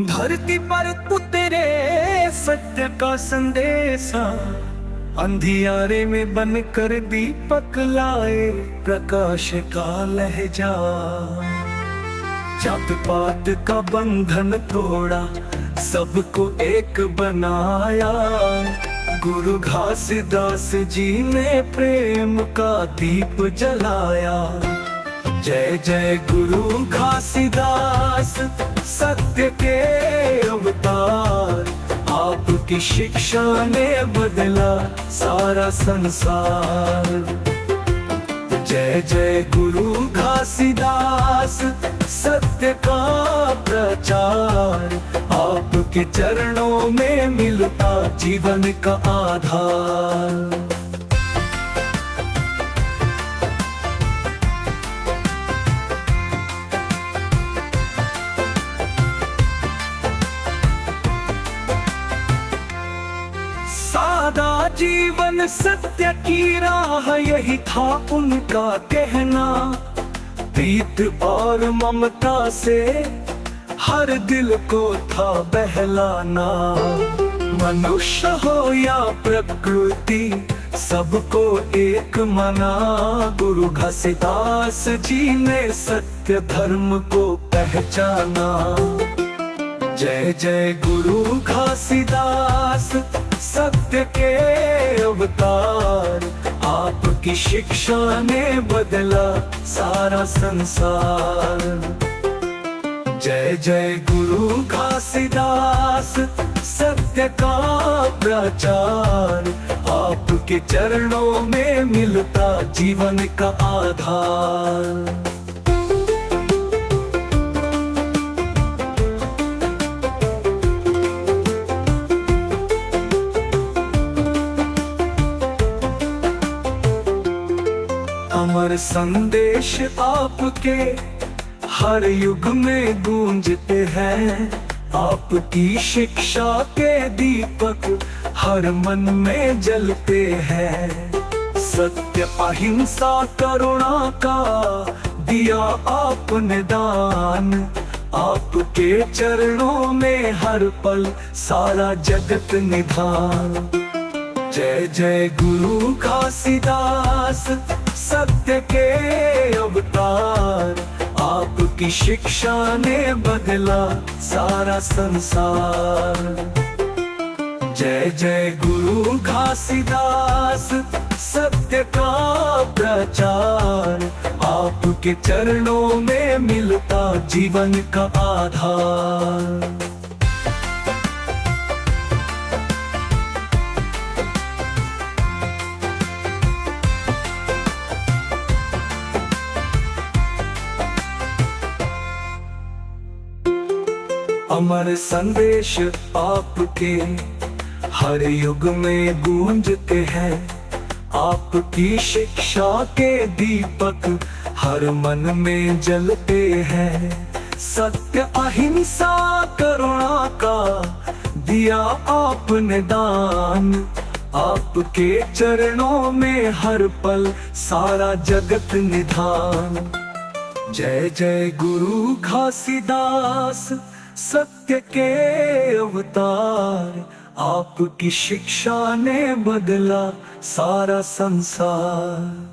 धरती पर उतरे सत्य का संदेशा, अंधियारे में बनकर दीपक लाए प्रकाश का लहजा। जात पात का बंधन तोड़ा, सबको एक बनाया। गुरु घासीदास जी ने प्रेम का दीप जलाया। जय जय गुरु घासीदास, सत्य के अवतार। आपकी शिक्षा ने बदला सारा संसार। जय जय गुरु घासीदास, सत्य का प्रचार। आपके चरणों में मिलता जीवन का आधार। सादा जीवन सत्य की राह, यही था उनका कहना। प्रीत और ममता से हर दिल को था बहलाना। मनुष्य हो या प्रकृति, सबको एक मना। गुरु घासीदास जी ने सत्य धर्म को पहचाना। जय जय गुरु घासीदास, सत्य के अवतार। आपकी शिक्षा ने बदला सारा संसार। जय जय गुरु घासीदास, सत्य का प्रचार। आपके चरणों में मिलता जीवन का आधार। अमर संदेश आपके हर युग में गूंजते हैं। आपकी शिक्षा के दीपक हर मन में जलते हैं। सत्य अहिंसा करुणा का दिया आपने दान। आपके चरणों में हर पल सारा जगत निधान। जय जय गुरु घासीदास, सत्य के अवतार। आपकी शिक्षा ने बदला सारा संसार। जय जय गुरु घासीदास, सत्य का प्रचार। आपके चरणों में मिलता जीवन का आधार। अमर संदेश आपके हर युग में गूंजते हैं। आपकी शिक्षा के दीपक हर मन में जलते हैं। सत्य अहिंसा करुणा का दिया आपने दान। आपके चरणों में हर पल सारा जगत निधान। जय जय गुरु घासीदास, सत्य के अवतार। आपकी शिक्षा ने बदला सारा संसार।